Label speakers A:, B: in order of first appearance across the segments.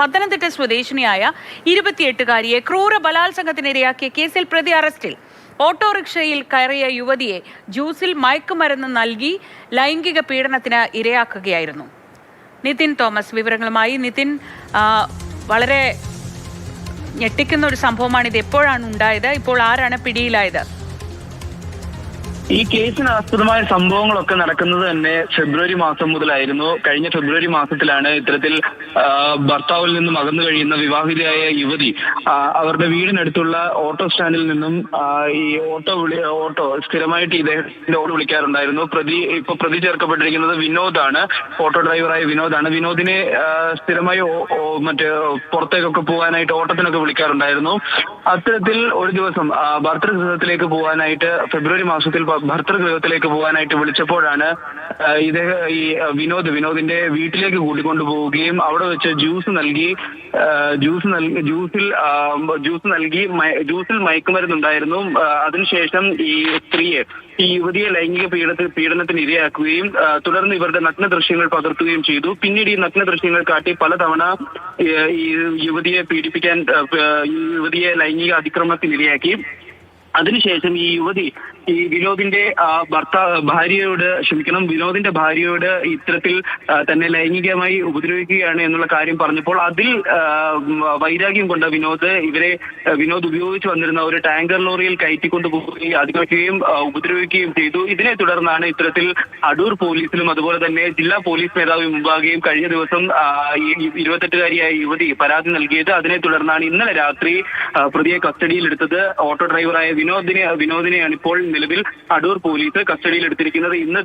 A: പത്തനംതിട്ട സ്വദേശിനിയായ 28-കാരിയെ ക്രൂര ബലാത്സംഗത്തിനിരയാക്കിയ കേസിൽ പ്രതി അറസ്റ്റിൽ. ഓട്ടോറിക്ഷയിൽ കയറിയ യുവതിയെ ജ്യൂസിൽ മയക്കുമരുന്ന് നൽകി ലൈംഗിക പീഡനത്തിന് ഇരയാക്കുകയായിരുന്നു. നിതിൻ തോമസ് വിവരങ്ങളുമായി. നിതിൻ, വളരെ ഞെട്ടിക്കുന്ന ഒരു സംഭവമാണ് ഇത്. എപ്പോഴാണ് ഉണ്ടായത്? ഇപ്പോൾ ആരാണ് പിടിയിലായത്?
B: ഈ കേസിന് ആസ്പദമായ സംഭവങ്ങളൊക്കെ നടക്കുന്നത് തന്നെ ഫെബ്രുവരി മാസം മുതലായിരുന്നു. കഴിഞ്ഞ ഫെബ്രുവരി മാസത്തിലാണ് ഇത്തരത്തിൽ ഭർത്താവിൽ നിന്നും അകന്നു കഴിയുന്ന വിവാഹിതയായ യുവതി അവരുടെ വീടിനടുത്തുള്ള ഓട്ടോ സ്റ്റാൻഡിൽ നിന്നും ഈ ഓട്ടോ സ്ഥിരമായിട്ട് ഇദ്ദേഹത്തിന്റെ ഓട്ടോ വിളിക്കാറുണ്ടായിരുന്നു. പ്രതി ചേർക്കപ്പെട്ടിരിക്കുന്നത് വിനോദാണ്. ഓട്ടോ ഡ്രൈവറായ വിനോദാണ്. വിനോദിനെ സ്ഥിരമായി പുറത്തേക്കൊക്കെ പോകാനായിട്ട് ഓട്ടത്തിനൊക്കെ വിളിക്കാറുണ്ടായിരുന്നു. അത്തരത്തിൽ ഒരു ദിവസം ഭർത്തൃഗൃഹത്തിലേക്ക് പോകാനായിട്ട് ഫെബ്രുവരി മാസത്തിൽ ഭർത്തൃഗൃഹത്തിലേക്ക് പോകാനായിട്ട് വിളിച്ചപ്പോഴാണ് വിനോദിന്റെ വീട്ടിലേക്ക് കൂട്ടിക്കൊണ്ടു പോവുകയും അവിടെ വെച്ച് ജ്യൂസിൽ മയക്കുമരുന്നുണ്ടായിരുന്നു. അതിനുശേഷം ഈ യുവതിയെ ലൈംഗിക പീഡനത്തിന് ഇരയാക്കുകയും തുടർന്ന് ഇവരുടെ നഗ്ന ദൃശ്യങ്ങൾ പകർത്തുകയും ചെയ്തു. പിന്നീട് ഈ നഗ്ന ദൃശ്യങ്ങൾ കാട്ടി പലതവണ ഈ യുവതിയെ ലൈംഗിക അതിക്രമത്തിന് ഇരയാക്കി. അതിനുശേഷം ഈ യുവതി വിനോദിന്റെ ഭാര്യയോട് ഇത്തരത്തിൽ തന്നെ ലൈംഗികമായി ഉപദ്രവിക്കുകയാണ് എന്നുള്ള കാര്യം പറഞ്ഞപ്പോൾ അതിൽ വൈരാഗ്യം കൊണ്ട വിനോദ് ഉപയോഗിച്ചു വന്നിരുന്ന ഒരു ടാങ്കർ ലോറിയിൽ കയറ്റിക്കൊണ്ടുപോവുകയും അതിക്രമിക്കുകയും ഉപദ്രവിക്കുകയും ചെയ്തു. ഇതിനെ തുടർന്നാണ് ഇത്തരത്തിൽ അടൂർ പോലീസിലും അതുപോലെ തന്നെ ജില്ലാ പോലീസ് മേധാവി മുമ്പാകെയും കഴിഞ്ഞ ദിവസം ഈ 28-കാരിയായ യുവതി പരാതി നൽകിയത്. അതിനെ തുടർന്നാണ് ഇന്നലെ രാത്രി പ്രതിയെ കസ്റ്റഡിയിലെടുത്തത്. ഓട്ടോ ഡ്രൈവറായ വിനോദിനെയാണ് ഇപ്പോൾ നിലവിൽ അടൂർ പോലീസ് കസ്റ്റഡിയിൽ എടുത്തിരിക്കുന്നത്. ഇന്ന്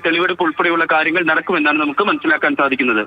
B: തെളിവെടുപ്പ് ഉൾപ്പെടെയുള്ള കാര്യങ്ങൾ നടക്കുമെന്നാണ് നമുക്ക് മനസ്സിലാക്കാൻ സാധിക്കുന്നത്.